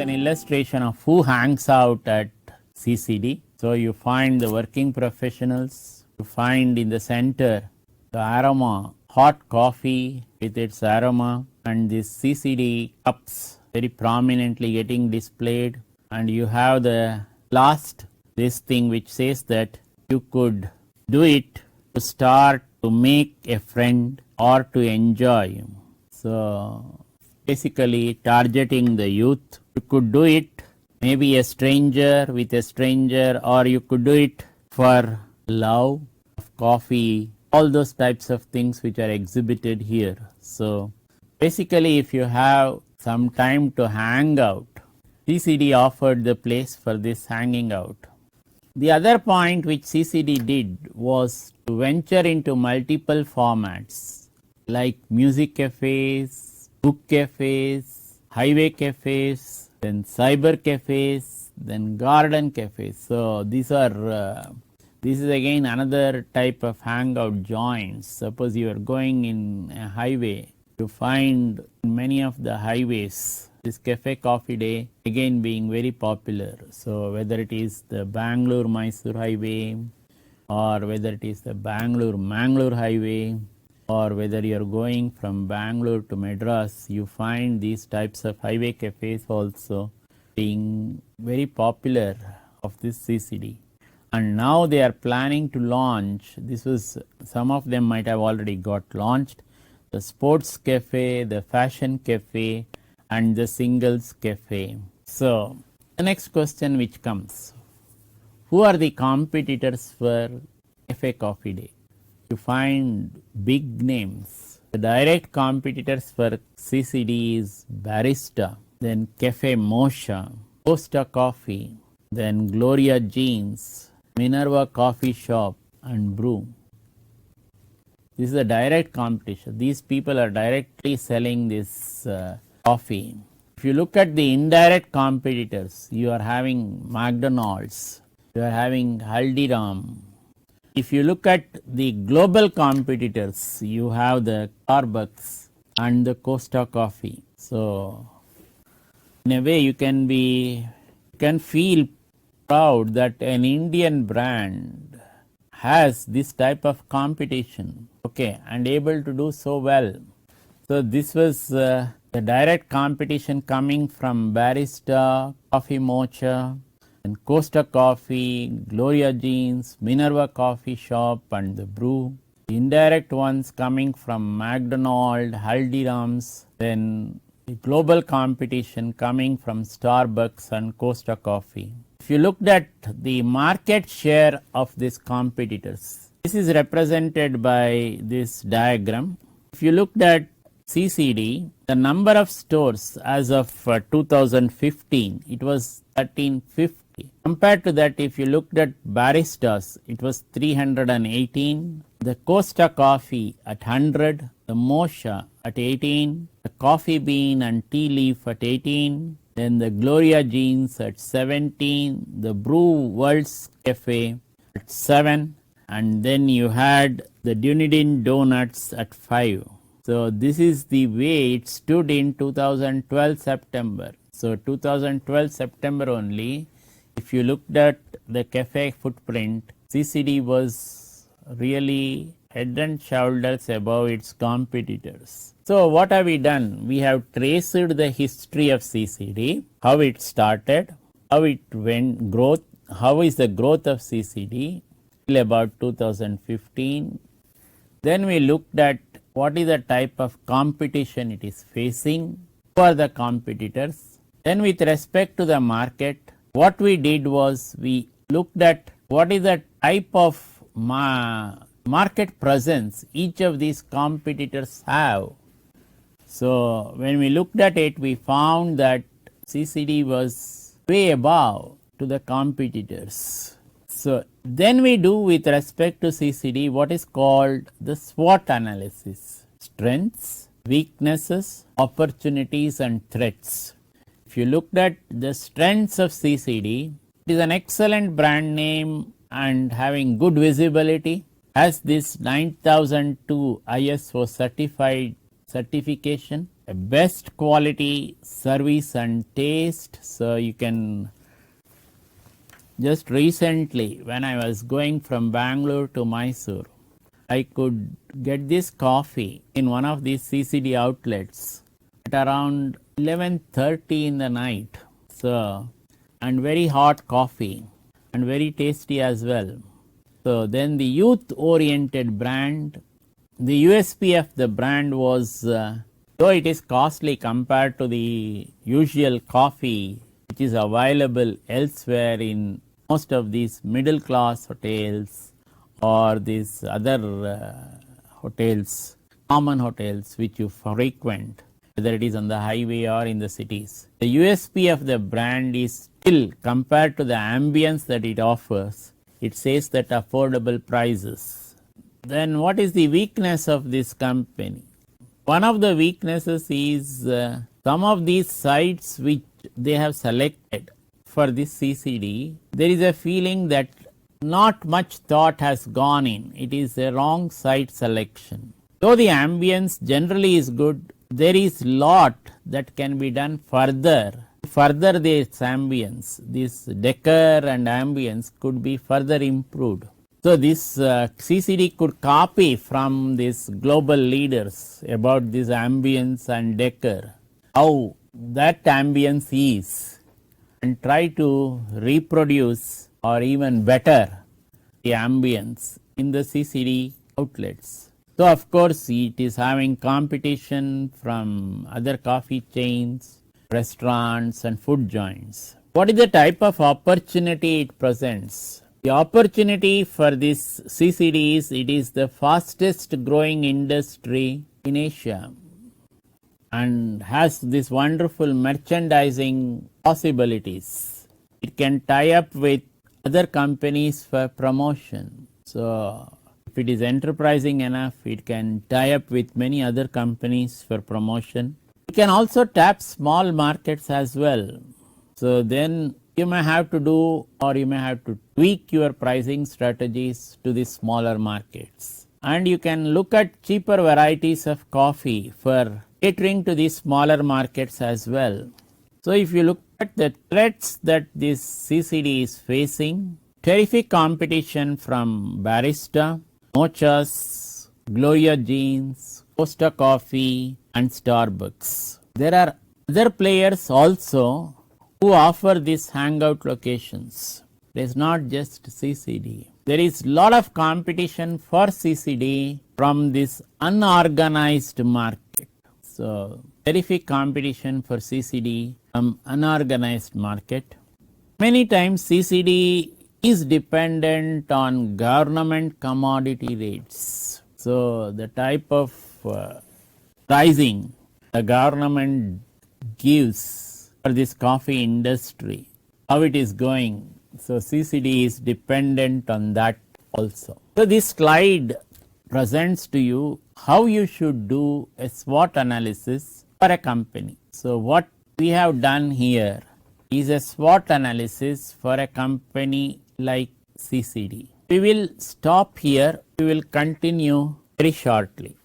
an illustration of who hangs out at CCD. So you find the working professionals, you find in the center the aroma, hot coffee with its aroma, and these CCD cups very prominently getting displayed, and you have the last this thing which says that you could do it to start, to make a friend, or to enjoy. So basically targeting the youth. You could do it maybe a stranger with a stranger, or you could do it for love of coffee, all those types of things which are exhibited here. So basically if you have some time to hang out, CCD offered the place for this hanging out. The other point which CCD did was to venture into multiple formats like music cafes, book cafes, highway cafes, then cyber cafes, then garden cafes. So these are this is again another type of hangout joints. Suppose you are going in a highway, you find many of the highways this cafe coffee day again being very popular. So whether it is the Bangalore Mysore highway, or whether it is the Bangalore Mangalore highway, or whether you are going from Bangalore to Madras, you find these types of highway cafes also being very popular of this CCD. And now they are planning to launch, this was, some of them might have already got launched, the sports cafe, the fashion cafe, and the singles cafe. So the next question which comes, who are the competitors for Cafe Coffee Day? You find big names. The direct competitors for CCD is Barista, then Cafe Mocha, Costa Coffee, then Gloria Jeans, Minerva Coffee Shop, and Brew. This is a direct competition. These people are directly selling this coffee. If you look at the indirect competitors, you are having McDonald's, you are having Haldiram. If you look at the global competitors, you have the Starbucks and the Costa Coffee. So in a way you can feel proud that an Indian brand has this type of competition, okay, and able to do so well. So this was the direct competition coming from Barista, Coffee Mocha, and Costa Coffee, Gloria Jeans, Minerva Coffee Shop, and the Brew. The indirect ones coming from McDonald's, Haldiram's, then the global competition coming from Starbucks and Costa Coffee. If you looked at the market share of these competitors, this is represented by this diagram. If you looked at CCD, the number of stores as of 2015, it was 1350. Compared to that, if you looked at Baristas, it was 318. The Costa Coffee at 100, the Mocha at 18, the Coffee Bean and Tea Leaf at 18, then the Gloria Jeans at 17, the Brew World's Cafe at 7, and then you had the Dunedin Donuts at 5. So this is the way it stood in 2012 September. So 2012 September only, if you looked at the cafe footprint, CCD was really head and shoulders above its competitors. So what have we done? We have traced the history of CCD, how it started, how it went growth, how is the growth of CCD till about 2015. Then we looked at what is the type of competition it is facing, who are the competitors. Then with respect to the market, what we did was we looked at what is the type of market presence each of these competitors have. So when we looked at it, we found that CCD was way above to the competitors. So then we do with respect to CCD what is called the SWOT analysis: strengths, weaknesses, opportunities, and threats. If you looked at the strengths of CCD, it is an excellent brand name and having good visibility, has this 9002 ISO certification, a best quality service and taste. So you can just recently when I was going from Bangalore to Mysore, I could get this coffee in one of these CCD outlets at around 11:30 in the night. So, and very hot coffee and very tasty as well. So then the youth oriented brand, the USP of the brand was, though it is costly compared to the usual coffee which is available elsewhere in most of these middle class hotels or these other hotels, common hotels which you frequent, whether it is on the highway or in the cities. The USP of the brand is still, compared to the ambience that it offers, it says that affordable prices. Then what is the weakness of this company? One of the weaknesses is some of these sites which they have selected for this CCD, there is a feeling that not much thought has gone in. It is a wrong site selection. Though the ambience generally is good, there is lot that can be done further this ambience. This decor and ambience could be further improved. So this CCD could copy from these global leaders about this ambience and decor, how that ambience is, and try to reproduce or even better the ambience in the CCD outlets. So of course it is having competition from other coffee chains, restaurants and food joints. What is the type of opportunity it presents? The opportunity for this CCD is, it is the fastest growing industry in Asia and has this wonderful merchandising possibilities. It can tie up with other companies for promotion. So if it is enterprising enough, it can tie up with many other companies for promotion. You can also tap small markets as well. So then you may have to do, or you may have to tweak your pricing strategies to the smaller markets. And you can look at cheaper varieties of coffee for catering to these smaller markets as well. So if you look at the threats that this CCD is facing, terrific competition from Barista, Mochas, Gloria Jeans, Costa Coffee and Starbucks. There are other players also who offer these hangout locations. It is not just CCD. There is lot of competition for CCD from this unorganized market. So terrific competition for CCD from unorganized market. Many times CCD is dependent on government commodity rates. So the type of pricing the government gives for this coffee industry, how it is going. So CCD is dependent on that also. So this slide presents to you how you should do a SWOT analysis for a company. So what we have done here is a SWOT analysis for a company like CCD. We will stop here. We will continue very shortly.